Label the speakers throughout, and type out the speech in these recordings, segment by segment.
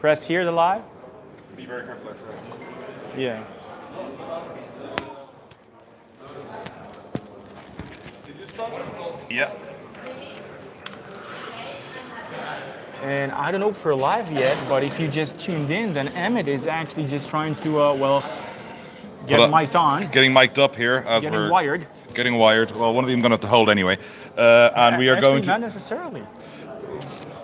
Speaker 1: press here the live?
Speaker 2: Be very careful.
Speaker 1: Yeah.
Speaker 2: Yeah.
Speaker 1: And I don't know if we're live yet, but if you just tuned in, then Emmett is actually just trying to, get mic'd on.
Speaker 2: Getting mic'd up here as
Speaker 1: getting wired.
Speaker 2: Getting wired. Well, one of them I'm going to have to hold anyway. And we are
Speaker 1: actually,
Speaker 2: going to...
Speaker 1: not necessarily.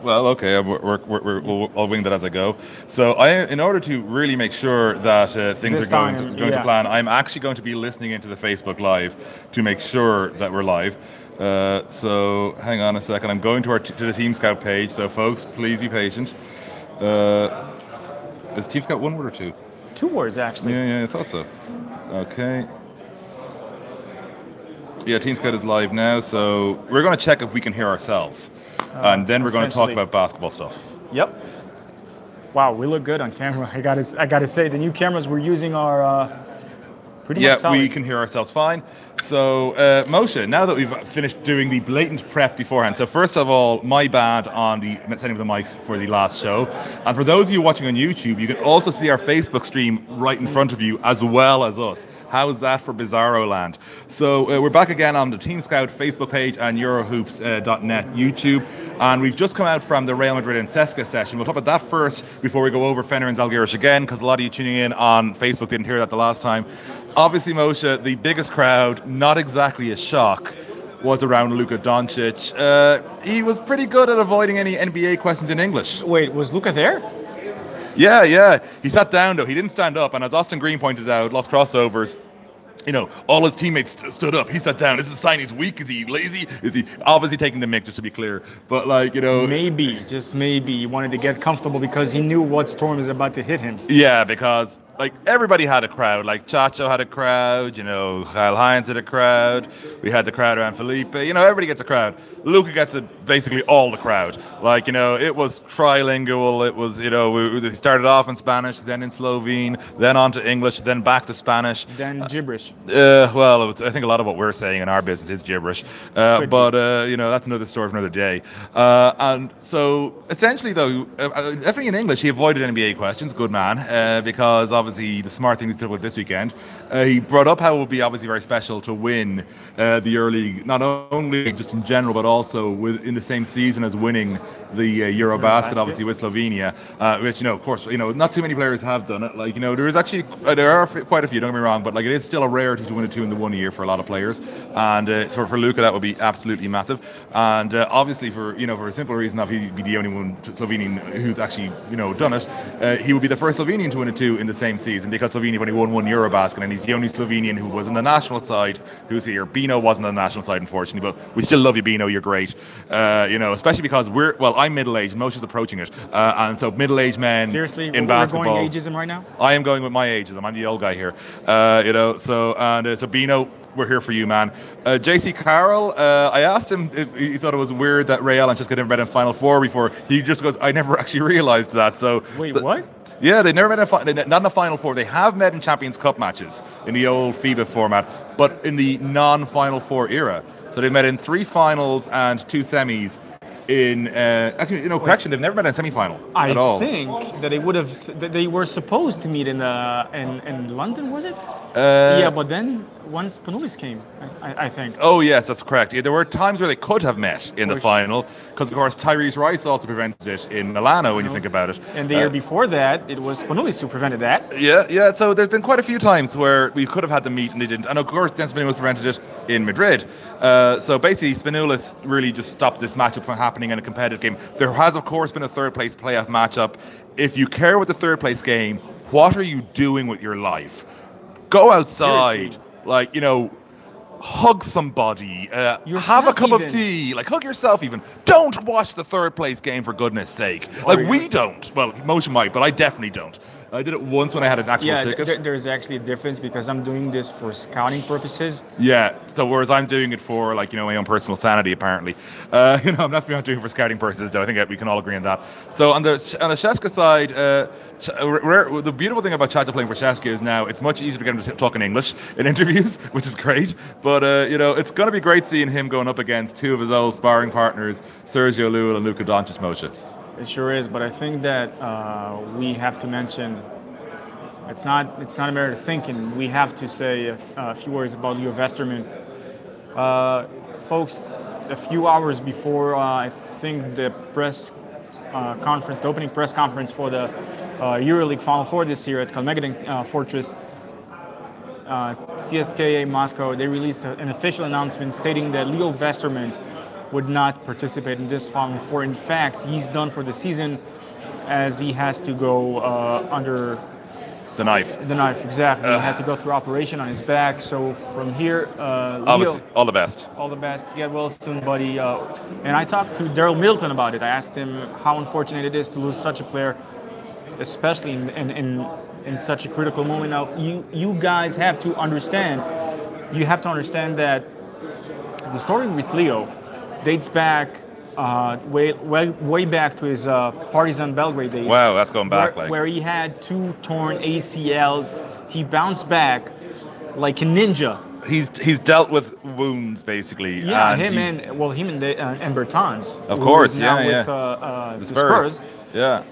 Speaker 2: Well, okay, I'll wing that as I go. So, in order to really make sure that things are going to plan, I'm actually going to be listening into the Facebook Live to make sure that we're live. So, hang on a second. I'm going to the Team Scout page. So, folks, please be patient. Is Team Scout one word or two?
Speaker 1: 2 words, actually.
Speaker 2: Yeah, I thought so. Okay. Yeah, Team Scout is live now, so we're going to check if we can hear ourselves. And then we're going to talk about basketball stuff.
Speaker 1: Yep. Wow, we look good on camera. I gotta say, the new cameras we're using are pretty much solid.
Speaker 2: We can hear ourselves fine. So, Moshe, now that we've finished doing the blatant prep beforehand, so first of all, my bad on the setting of the mics for the last show. And for those of you watching on YouTube, you can also see our Facebook stream right in front of you, as well as us. How's that for Bizarro land? So, we're back again on the Team Scout Facebook page and Eurohoops.net YouTube. And we've just come out from the Real Madrid and Cesca session. We'll talk about that first before we go over Fener and Zalgiris again, because a lot of you tuning in on Facebook didn't hear that the last time. Obviously, Moshe, the biggest crowd, not exactly a shock, was around Luka Doncic. He was pretty good at avoiding any NBA questions in English.
Speaker 1: Wait, was Luka there?
Speaker 2: Yeah. He sat down, though. He didn't stand up. And as Austin Green pointed out, lost crossovers. You know, all his teammates stood up. He sat down. Is the sign he's weak? Is he lazy? Is he obviously taking the mic, just to be clear? But,
Speaker 1: just maybe he wanted to get comfortable because he knew what storm is about to hit him.
Speaker 2: Yeah, because everybody had a crowd. Like Chacho had a crowd. Kyle Hines had a crowd. We had the crowd around Felipe. Everybody gets a crowd. Luka gets basically all the crowd. It was trilingual. It was, we started off in Spanish, then in Slovene, then on to English, then back to Spanish.
Speaker 1: Then gibberish.
Speaker 2: I think a lot of what we're saying in our business is gibberish. That's another story for another day. And so, essentially, though, definitely in English, he avoided NBA questions. Good man. Because obviously the smart thing he's put with this weekend. He brought up how it would be obviously very special to win the Euroleague, not only just in general, but also in the same season as winning the Eurobasket, obviously with Slovenia, which, of course, not too many players have done it. There are quite a few, don't get me wrong, but it is still a rarity to win a 2 in the 1 year for a lot of players. And so for Luka, that would be absolutely massive. And obviously for a simple reason of he'd be the only one Slovenian who's actually, done it, he would be the first Slovenian to win a 2 in the same season, because Slovenia have only won 1 Eurobasket, and he's the only Slovenian who was on the national side who's here. Bino wasn't on the national side, unfortunately, but we still love you, Bino. You're great. Especially because I'm middle-aged. Moshe's approaching it. And so middle-aged men in basketball.
Speaker 1: Seriously, you're going ageism right now?
Speaker 2: I am going with my ageism. I'm the old guy here. So Bino, we're here for you, man. JC Carroll, I asked him if he thought it was weird that Real and Cesca never met in Final Four before. He just goes, I never actually realized that. So
Speaker 1: wait, what?
Speaker 2: Yeah, they never met not in the Final Four. They have met in Champions Cup matches in the old FIBA format, but in the non-Final Four era. So they met in 3 finals and 2 semis. Correction, they've never met in a semi-final at all.
Speaker 1: I think that they were supposed to meet in London, was it? But then once Spanoulis came, I think.
Speaker 2: Oh, yes, that's correct. There were times where they could have met in the final, because, of course, Tyrese Rice also prevented it in Milano, when you think about it.
Speaker 1: And the year before that, it was Spanoulis who prevented that.
Speaker 2: Yeah, so there's been quite a few times where we could have had them meet and they didn't. And, of course, then Spanoulis prevented it in Madrid. So, basically, Spanoulis really just stopped this matchup from happening in a competitive game. There has, of course, been a third-place playoff matchup. If you care about the third-place game, what are you doing with your life? Go outside. Seriously. Hug somebody, have a cup of tea, hug yourself even. Don't watch the third place game, for goodness sake. We don't. Well, Moshe might, but I definitely don't. I did it once when I had an actual ticket.
Speaker 1: There's actually a difference, because I'm doing this for scouting purposes.
Speaker 2: Yeah, so whereas I'm doing it for, my own personal sanity, apparently. I'm not doing it for scouting purposes, though. I think we can all agree on that. So on the Cesca side, the beautiful thing about Chacho playing for Cesca is now it's much easier to get him to talk in English in interviews, which is great. But, it's going to be great seeing him going up against 2 of his old sparring partners, Sergio Llull and Luka Doncic, Moshe.
Speaker 1: It sure is, but I think that we have to mention it's not a matter of thinking. We have to say a few words about Leo Westerman. Folks, a few hours before I think the press conference, the opening press conference for the Euroleague Final Four this year at Kalmegden Fortress, CSKA Moscow, they released an official announcement stating that Leo Westerman would not participate in this Final Four. In fact, he's done for the season as he has to go under
Speaker 2: the knife.
Speaker 1: The knife, exactly. He had to go through operation on his back. So from here,
Speaker 2: Leo, all the best.
Speaker 1: All the best. Get well soon, buddy. And I talked to Daryl Middleton about it. I asked him how unfortunate it is to lose such a player, especially in such a critical moment. Now, you guys have to understand. You have to understand that the story with Leo dates back way back to his Partizan Belgrade days.
Speaker 2: Wow, that's going back.
Speaker 1: Where he had 2 torn ACLs. He bounced back like a ninja.
Speaker 2: He's dealt with wounds basically.
Speaker 1: Yeah, him and Bertans.
Speaker 2: Of course,
Speaker 1: now
Speaker 2: with
Speaker 1: the Spurs.
Speaker 2: Yeah.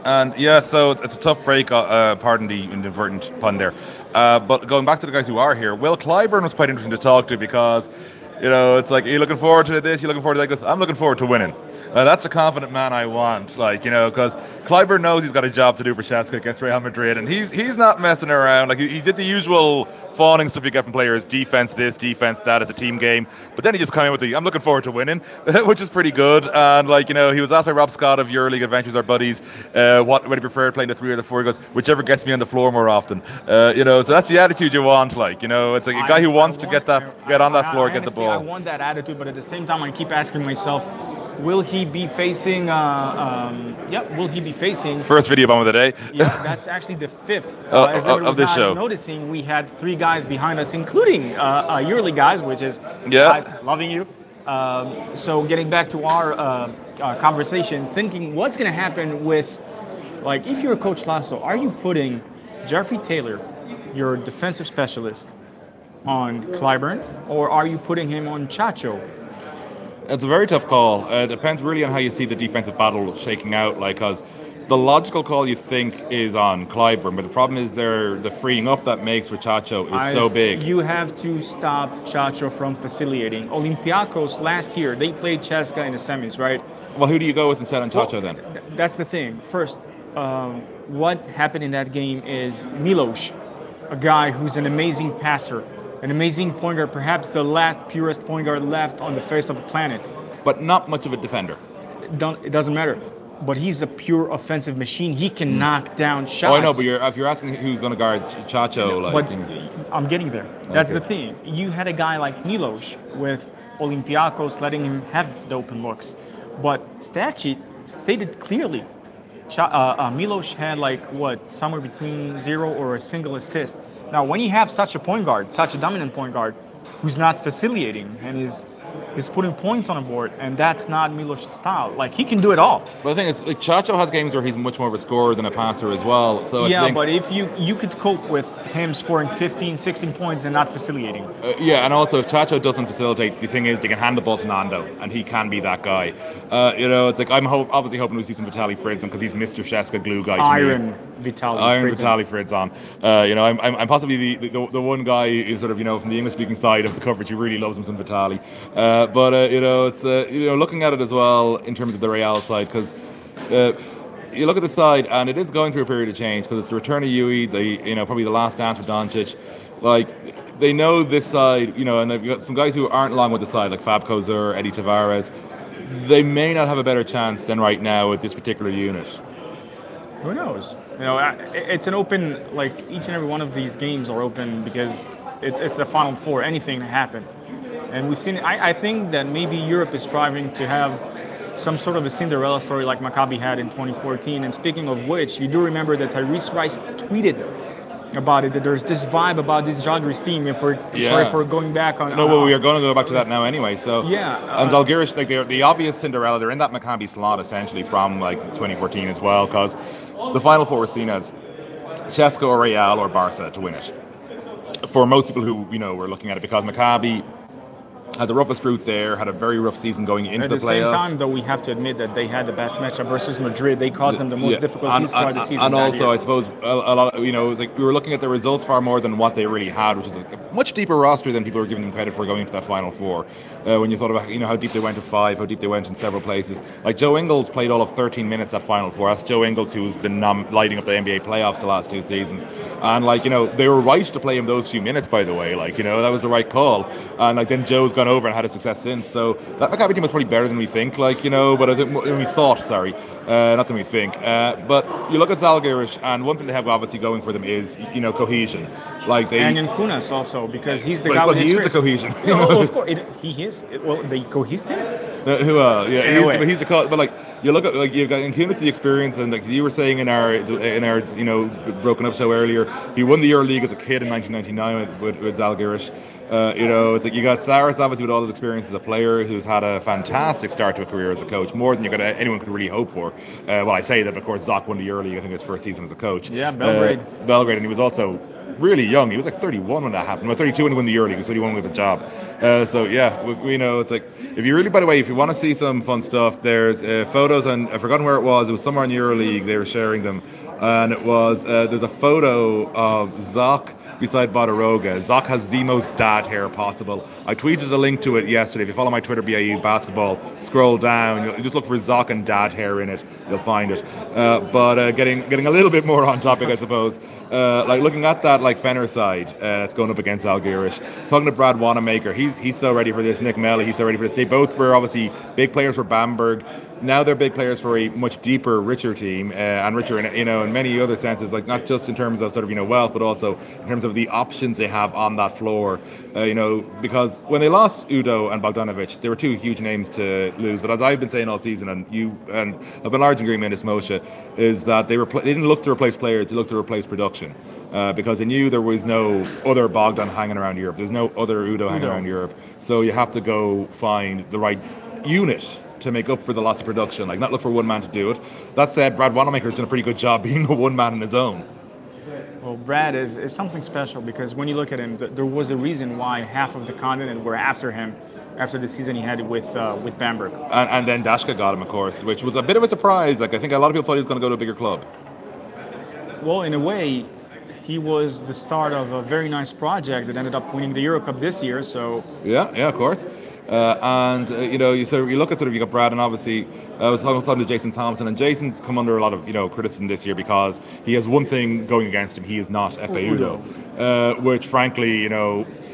Speaker 2: And yeah, so it's a tough break, pardon the inadvertent pun there. But going back to the guys who are here, Will Clyburn was quite interesting to talk to because, it's like, are you looking forward to this? You're looking forward to that? He goes, I'm looking forward to winning. That's the confident man I want, because Clyburn knows he's got a job to do for Shaska against Real Madrid, and he's not messing around. Like, he did the usual fawning stuff you get from players, defense this, defense that, as a team game, but then he just came in with I'm looking forward to winning, which is pretty good. And, he was asked by Rob Scott of Euroleague Adventures, our buddies, what would he prefer, playing the 3 or the 4? He goes, whichever gets me on the floor more often. So that's the attitude you want, it's like a guy who wants to get on that floor, get the ball.
Speaker 1: I want that attitude, but at the same time, I keep asking myself, will he be facing? Will he be facing?
Speaker 2: First video bomb of the day.
Speaker 1: Yeah, that's actually the 5th.
Speaker 2: Of this show.
Speaker 1: Noticing, we had 3 guys behind us, including Euroleague guys, which is loving you. So getting back to our conversation, thinking what's going to happen with, if you're Coach Lasso, are you putting Jeffrey Taylor, your defensive specialist, on Clyburn, or are you putting him on Chacho?
Speaker 2: It's a very tough call. It depends really on how you see the defensive battle shaking out. Because the logical call you think is on Clyburn, but the problem is the freeing up that makes for Chacho is so big.
Speaker 1: You have to stop Chacho from facilitating. Olympiacos last year, they played Cheska in the semis, right?
Speaker 2: Well, who do you go with instead on Chacho then?
Speaker 1: That's the thing. First, what happened in that game is Milos, a guy who's an amazing passer, an amazing point guard, perhaps the last purest point guard left on the face of the planet.
Speaker 2: But not much of a defender.
Speaker 1: It doesn't matter. But he's a pure offensive machine. He can knock down shots.
Speaker 2: Oh, I know, but if you're asking who's going to guard Chacho,
Speaker 1: I'm getting there. That's the thing. You had a guy like Milos with Olympiacos letting him have the open looks. But stat sheet stated clearly, Milos had somewhere between 0 or a single assist. Now, when you have such a point guard, such a dominant point guard, who's not facilitating and is putting points on the board, and that's not Milos' style. He can do it all.
Speaker 2: But the thing is, Chacho has games where he's much more of a scorer than a passer as well. So
Speaker 1: but if you could cope with him scoring 15, 16 points and not facilitating.
Speaker 2: And also if Chacho doesn't facilitate, the thing is they can hand the ball to Nando, and he can be that guy. It's like I'm obviously hoping we see some Vitaly Fritz on because he's Mr. Sheska glue guy to
Speaker 1: Iron
Speaker 2: me.
Speaker 1: Vitaly
Speaker 2: Fritz on. I'm possibly the one guy who sort of from the English speaking side of the coverage who really loves him some Vitaly. But it's looking at it as well in terms of the Real side, because you look at the side and it is going through a period of change because it's the return of Yui, probably the last dance for Doncic. They know this side, and they've got some guys who aren't along with the side, like Fab Kozur, Eddie Tavares. They may not have a better chance than right now with this particular unit.
Speaker 1: Who knows? It's an open, each and every one of these games are open because it's the Final Four. Anything can happen. And we've seen, I think that maybe Europe is striving to have some sort of a Cinderella story like Maccabi had in 2014. And speaking of which, you do remember that Tyrese Rice tweeted about it, that there's this vibe about this Žalgiris team. Sorry for going back on...
Speaker 2: No, we are going to go back to that now anyway. So, and Žalgiris, they're the obvious Cinderella. They're in that Maccabi slot essentially from 2014 as well, because the Final Four was seen as Cesca or Real or Barca to win it. For most people who were looking at it, because Maccabi had the roughest route there, had a very rough season going into the playoffs.
Speaker 1: At the same time, though, we have to admit that they had the best matchup versus Madrid. They caused them the most difficulties throughout the season.
Speaker 2: And also, I suppose, a lot of, it was like we were looking at the results far more than what they really had, which is like a much deeper roster than people were giving them credit for going into that Final Four. When you thought about, how deep they went to 5, how deep they went in several places. Like Joe Ingles played all of 13 minutes at Final Four. That's Joe Ingles, who's been lighting up the NBA playoffs the last 2 seasons. And they were right to play him those few minutes, by the way. That was the right call. And then Joe's gone over and had a success since. So that Maccabi team was probably better than we think. But I think than we thought. Sorry, not than we think. But you look at Zalgiris, and one thing they have obviously going for them is cohesion.
Speaker 1: And in Kunas also, because he's the guy with
Speaker 2: he is the cohesion.
Speaker 1: Of course, he is. They cohesed him.
Speaker 2: He's the but you look at you've got Kunas the experience, and you were saying in our broken up show earlier, he won the Euroleague as a kid in 1999 with Zalgiris. It's like you got Saris obviously with all his experience as a player, who's had a fantastic start to a career as a coach, more than anyone could really hope for. I say that, but of course Zach won the Euroleague, I think his first season as a coach.
Speaker 1: Yeah, Belgrade,
Speaker 2: and he was also really young. He was like 31 when that happened. 32 when he won the Euroleague. He was 31 with a job. We know it's like if you really, by the way, if you want to see some fun stuff, there's photos, and I've forgotten where it was. It was somewhere in the Euroleague. They were sharing them, and it was there's a photo of Zach beside Badaroga. Zach has the most dad hair possible. I tweeted a link to it yesterday. If you follow my Twitter, BAE Basketball, scroll down. You just look for Zach and dad hair in it. You'll find it. But getting a little bit more on topic, I suppose. Looking at that Fenner side that's going up against Zalgiris. Talking to Brad Wanamaker, he's so ready for this. Nick Melly, he's so ready for this. They both were obviously big players for Bamberg. Now they're big players for a much deeper, richer team, and richer in many other senses, not just in terms of wealth, but also in terms of the options they have on that floor. Because when they lost Udo and Bogdanovic, there were 2 huge names to lose. But as I've been saying all season, and I've been large agreement in this, Moshe, is that they didn't look to replace players; they looked to replace production. Because they knew there was no other Bogdan hanging around Europe. There's no other Udo hanging around Europe. So you have to go find the right unit to make up for the loss of production, not look for one man to do it. That said, Brad Wanamaker's done a pretty good job being a one man on his own.
Speaker 1: Well, Brad is something special, because when you look at him, there was a reason why half of the continent were after him after the season he had with Bamberg.
Speaker 2: And then Dashka got him, of course, which was a bit of a surprise. I think a lot of people thought he was going to go to a bigger club.
Speaker 1: Well, in a way, he was the start of a very nice project that ended up winning the Euro Cup this year. So
Speaker 2: yeah, of course. You look at you got Brad, and obviously I was talking to Jason Thompson, and Jason's come under a lot of criticism this year because he has one thing going against him: he is not Ekpe Udo, which frankly,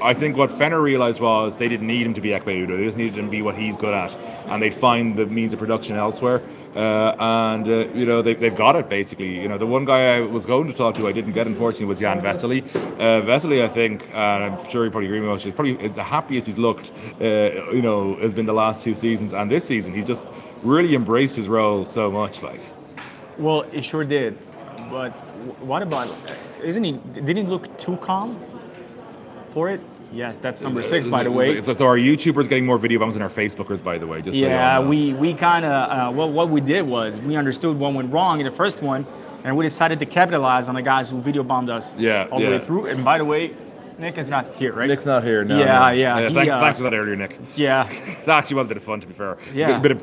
Speaker 2: I think what Fenner realised was they didn't need him to be Ekpe Udo; they just needed him to be what he's good at, and they'd find the means of production elsewhere. They've got it basically. The one guy I was going to talk to, I didn't get, unfortunately, was Jan Vesely. Vesely, I think, and I'm sure you probably agree with me, is the happiest he's looked. Has been the last 2 seasons, and this season he's just really embraced his role so much.
Speaker 1: Well, he sure did. But what about? Didn't he look too calm for it? Yes, that's number 6, by the way.
Speaker 2: So our YouTubers getting more video bombs than our Facebookers, by the way. Just
Speaker 1: we kind of what we did was we understood what went wrong in the first one, and we decided to capitalize on the guys who video bombed us all the way through. And by the way, Nick is not here, right?
Speaker 2: Nick's not here. No.
Speaker 1: Yeah.
Speaker 2: Thanks for that earlier, Nick.
Speaker 1: Yeah.
Speaker 2: That actually was a bit of fun, to be fair.
Speaker 1: Yeah.
Speaker 2: Bit of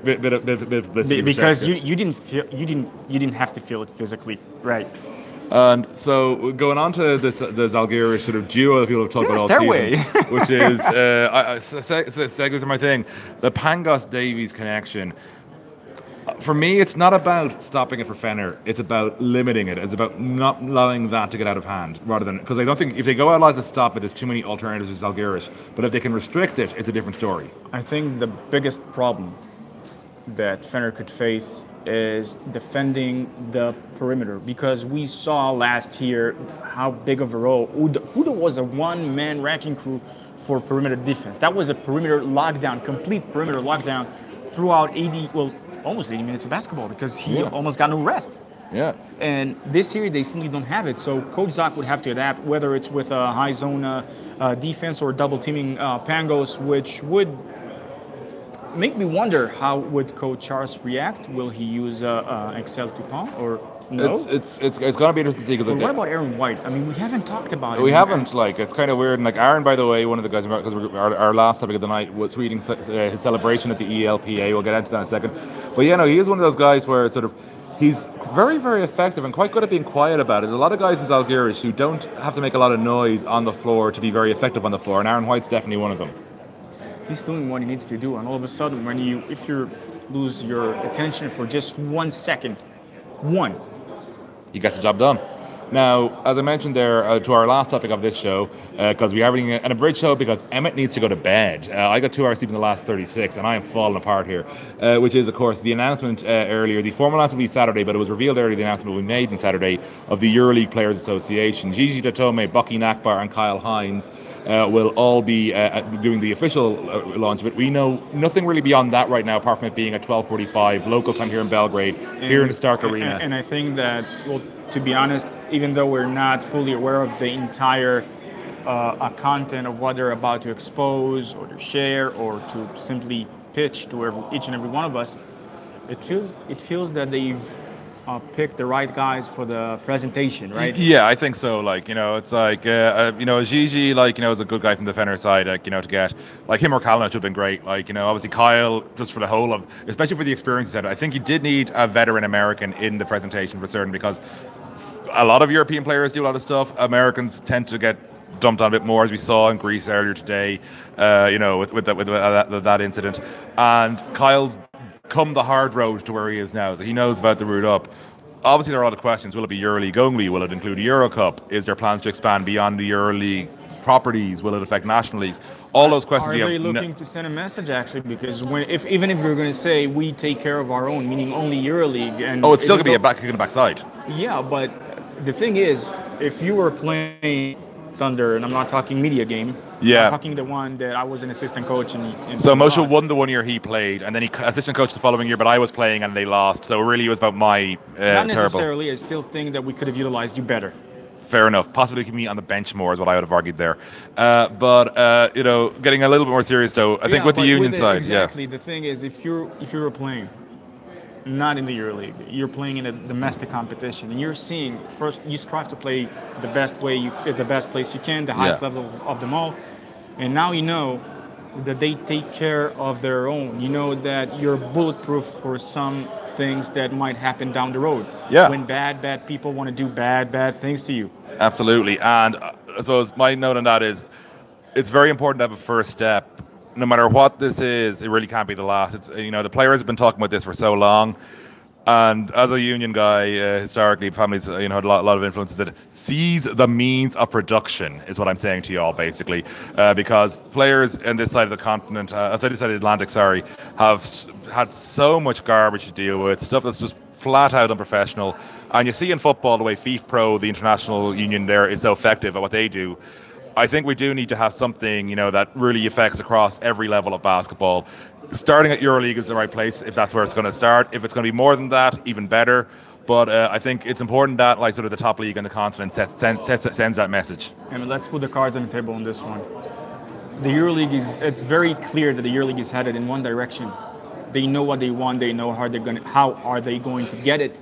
Speaker 2: publicity.
Speaker 1: Because you didn't have to feel it physically, right?
Speaker 2: And so going on to the Zalgiris duo that people have talked about all season, which is segues are my thing. The Pangos Davies connection. For me, it's not about stopping it for Fenner. It's about limiting it. It's about not allowing that to get out of hand, rather than, because I don't think if they go out to stop it, there's too many alternatives to Zalgiris. But if they can restrict it, it's a different story.
Speaker 1: I think the biggest problem that Fenner could face is defending the perimeter, because we saw last year how big of a role Udo was a one-man wrecking crew for perimeter defense. That was a perimeter lockdown, complete perimeter lockdown throughout almost 80 minutes of basketball, because he almost got no rest.
Speaker 2: Yeah.
Speaker 1: And this year they simply don't have it. So Coach Zach would have to adapt, whether it's with a high zone defense or double teaming Pangos, which would make me wonder how would Coach Charles react. Will he use Excel Dupont or no?
Speaker 2: It's gonna be interesting to see
Speaker 1: But
Speaker 2: because
Speaker 1: what about Aaron White? I mean, we haven't talked about
Speaker 2: we
Speaker 1: him.
Speaker 2: haven't, like, it's kind of weird. And like Aaron, by the way, one of the guys, because our last topic of the night was reading his celebration at the ELPA. We'll get into that in a second. But yeah, no, he is one of those guys where it's sort of he's very, very effective and quite good at being quiet about it. There's a lot of guys in Zalgiris who don't have to make a lot of noise on the floor to be very effective on the floor, and Aaron White's definitely one of them.
Speaker 1: He's doing what he needs to do, and all of a sudden, if you lose your attention for just 1 second,
Speaker 2: He gets the job done. Now, as I mentioned there, to our last topic of this show, because we are having an abridged show because Emmett needs to go to bed. I got 2 hours sleep in the last 36, and I am falling apart here, which is, of course, the announcement earlier. The formal announcement will be Saturday, but it was revealed earlier the announcement will be made on Saturday of the Euroleague Players Association. Gigi Datome, Bucky Nakbar, and Kyle Hines will all be doing the official launch of it. We know nothing really beyond that right now, apart from it being at 12:45 local time here in Belgrade, here in the Stark Arena.
Speaker 1: And I think that, well, to be honest, even though we're not fully aware of the entire content of what they're about to expose or to share or to simply pitch to each and every one of us, it feels that they've picked the right guys for the presentation, right?
Speaker 2: Yeah, I think so. Like, it's like, Gigi, like, is a good guy from the Fenner side, like, to get, like, him or Kalinic would have been great. Like, obviously Kyle, just for the whole of, especially for the experience he said, I think you did need a veteran American in the presentation for certain, because a lot of European players do a lot of stuff. Americans tend to get dumped on a bit more, as we saw in Greece earlier today, with that incident. And Kyle's come the hard road to where he is now, so he knows about the route up. Obviously, there are a lot of questions. Will it be EuroLeague only? Will it include a Euro Cup? Is there plans to expand beyond the EuroLeague properties? Will it affect national leagues? All those questions.
Speaker 1: Are they looking to send a message, actually? Because even if you're going to say we take care of our own, meaning only EuroLeague, and
Speaker 2: it's still going to be a kick in the backside.
Speaker 1: Yeah, but the thing is, if you were playing Thunder, and I'm not talking media game.
Speaker 2: Yeah.
Speaker 1: I'm talking the one that I was an assistant coach in.
Speaker 2: So Moshe won the 1 year he played, and then he assistant coached the following year, but I was playing and they lost. So really it was about my
Speaker 1: Not necessarily. I still think that we could have utilized you better.
Speaker 2: Fair enough. Possibly keep me on the bench more is what I would have argued there. But getting a little bit more serious though, I think with the union side.
Speaker 1: Exactly. The thing is, if you were playing not in the EuroLeague, you're playing in a domestic competition, and you're seeing first you strive to play the best way at the best place you can, the highest level of them all, and now you know that they take care of their own. You know that you're bulletproof for some things that might happen down the road.
Speaker 2: Yeah.
Speaker 1: When bad people want to do bad things to you.
Speaker 2: Absolutely. And I suppose my note on that is it's very important to have a first step. No matter what this is, it really can't be the last. It's the players have been talking about this for so long, and as a union guy, historically, families had a lot of influences that seize the means of production is what I'm saying to you all, basically, because players on this side of the continent, outside this side of the Atlantic, have had so much garbage to deal with, stuff that's just flat out unprofessional. And you see in football the way FIFPro, the international union there, is so effective at what they do. I think we do need to have something, that really affects across every level of basketball. Starting at EuroLeague is the right place if that's where it's going to start. If it's going to be more than that, even better. But I think it's important that, like, sort of the top league on the continent sends that message.
Speaker 1: And let's put the cards on the table on this one. The EuroLeague it's very clear that the EuroLeague is headed in one direction. They know what they want. They know how are they going to get it.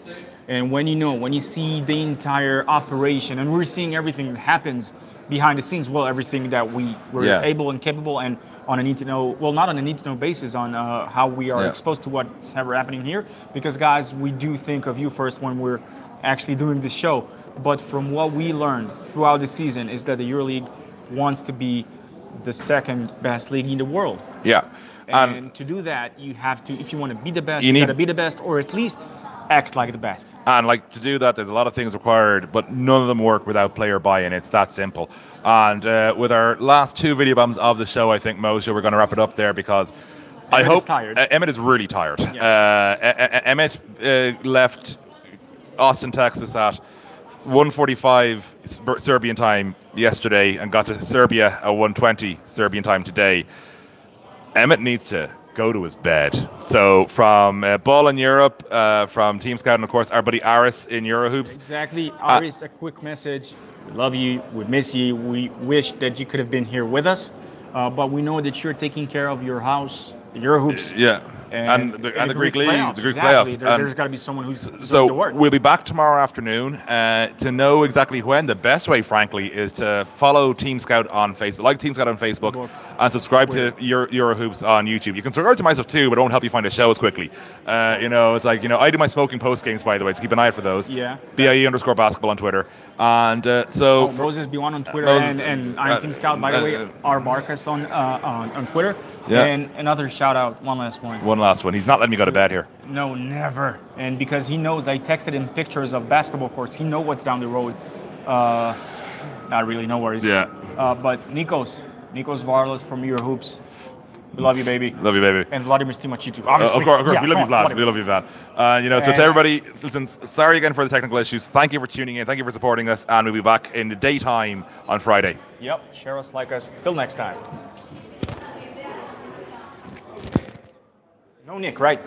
Speaker 1: And when you see the entire operation, and we're seeing everything that happens behind the scenes, everything that we were able and capable, and on a need to know, not on a need to know basis, on how we are exposed to what's ever happening here. Because guys, we do think of you first when we're actually doing this show. But from what we learned throughout the season is that the EuroLeague wants to be the second best league in the world.
Speaker 2: Yeah.
Speaker 1: And to do that, you have to, if you want to be the best, you got to be the best, or at least act like the best.
Speaker 2: And to do that, there's a lot of things required, but none of them work without player buy-in. It's that simple. And with our last 2 video bombs of the show, I think, Moshe, we're going to wrap it up there because Emmett is really tired. Yeah. Emmett left Austin, Texas at 1:45 Serbian time yesterday and got to Serbia at 1:20 Serbian time today. Emmett needs to go to his bed. So from Ball in Europe, from Team Scout, and of course our buddy Aris in Eurohoops.
Speaker 1: Exactly. Aris, a quick message. We love you. We miss you. We wish that you could have been here with us. But we know that you're taking care of your house, Eurohoops.
Speaker 2: Yeah.
Speaker 1: And
Speaker 2: the Greek League,
Speaker 1: playoffs,
Speaker 2: the Greek
Speaker 1: exactly.
Speaker 2: playoffs.
Speaker 1: There's got to be someone who's doing the
Speaker 2: So
Speaker 1: work.
Speaker 2: we'll be back tomorrow afternoon. To know exactly when, the best way, frankly, is to follow Team Scout on Facebook, like Team Scout on Facebook, and subscribe to Eurohoops on YouTube. You can subscribe to myself too, but it won't help you find the shows quickly. It's like, I do my smoking post games, by the way, so keep an eye out for those.
Speaker 1: Yeah.
Speaker 2: BIE_basketball on Twitter. And so
Speaker 1: Moses B1 on Twitter and I'm Team Scout, by the way, R. Barkas on Twitter.
Speaker 2: Yeah.
Speaker 1: And another shout out, one last one.
Speaker 2: One last one. He's not letting me go to bed here.
Speaker 1: No, never. And because he knows, I texted him pictures of basketball courts. He knows what's down the road. Not really, no worries.
Speaker 2: Yeah.
Speaker 1: But Nikos Varlas from Eurohoops. We love you, baby.
Speaker 2: Love you, baby.
Speaker 1: And Vladimir Stimachi too. Obviously.
Speaker 2: Of course.
Speaker 1: Yeah,
Speaker 2: we love you, Vlad. We love you, Vlad. So to everybody, listen, sorry again for the technical issues. Thank you for tuning in. Thank you for supporting us. And we'll be back in the daytime on Friday.
Speaker 1: Yep. Share us, like us. Till next time. No Nick, right?